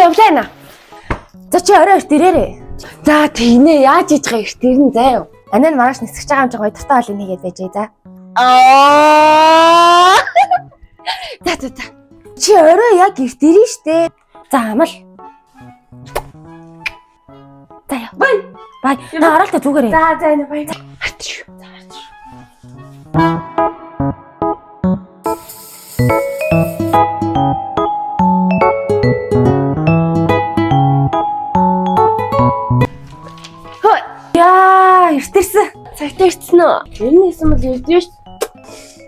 явлаа наа. За чи орой эрт ирээрээ. За тэгнэ яаж хийж байгаа эрт ирнэ заа юу. Анаа нь маргааш нисгэж байгаа юм чи гоё дуртай хоол нэгээд байж за. За. Чи орой яг эрт ирнэ штэ. За амал. За яа. Бай. Та оролтой зүгээрээ. За энэ бай. Хатчих. Яа, эртэрсэн. Цагтаа ирсэн үү? Тэрнээсэн бол ирдээ шүү.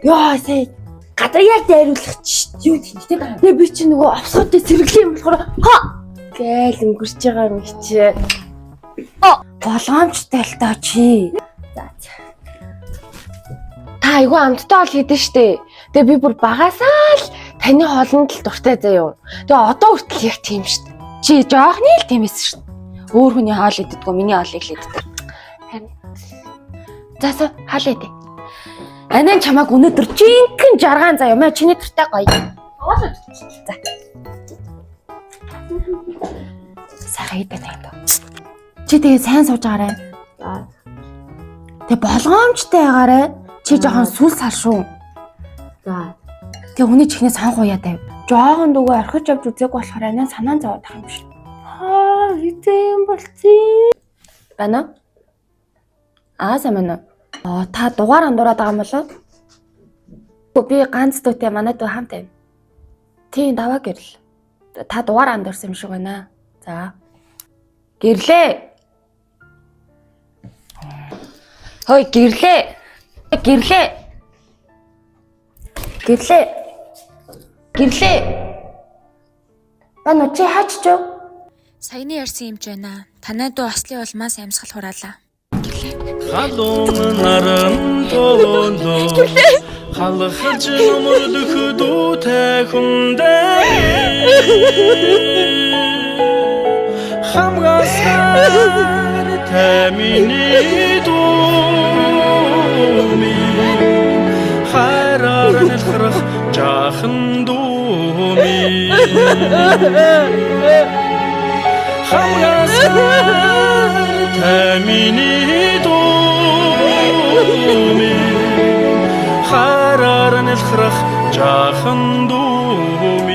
Яа, сая гадар яг дайруулах юу тийм те. Тэгээ би чи нөгөө овсгоотой сэргэлээ юм болохоор гээл өнгөрч байгаа юм чи. Болгоомжтой л тоо чи. За. Та айгүй амттай бол хийдэн штэ. Тэгээ би бүр багасаа л таны хоолнд л дуртай заяа. Тэгээ одоо хүртэл яг тийм штэ. Чи жоохны л тиймээс штэ. Өөр хүний хоол идэггүй, миний хоолыг л иддэг. Харин. За хаалаа идэ. Анаа чамааг өнөөдөр жинхэнэ жаргаан заяа. Маа чиний дуртай гоё. хоолой. За. Сайхан идэ таа. Чи тэгээ сайн сууж байгаарай. За. Тэгээ болгоомжтой байгаарай. Чи жоохон сүл сар шүү. За. Тэгээ хүний чихнээ сонх уяа тавь. Жоохон дөгөө орхиж авч үзээг болохоор анаа санаан зовоод байгаа юм шиг. Итэм болцгий. Бана? Самана. Та дугаар андуураад байгаа юм болоо? Би ганц дүүтэй манай дүү хамт байна. Тийм даваа гэрэл. Та дугаар андуурсан юм шиг байна. За. Гэрлээ. Хой гэрлээ. Бана чи хаач чөө? Саяны ярьсан юм ч байна. Танай дүү ослын улмаас амьсгал хураалаа. Халуун наран тоолоо халахж номорлох дүүтэй хүндээ хамгасаар тамины дүүми хараар нэлхрах жахан дүүми хамгасаар тамины хараар нэлхрах жахан дүүми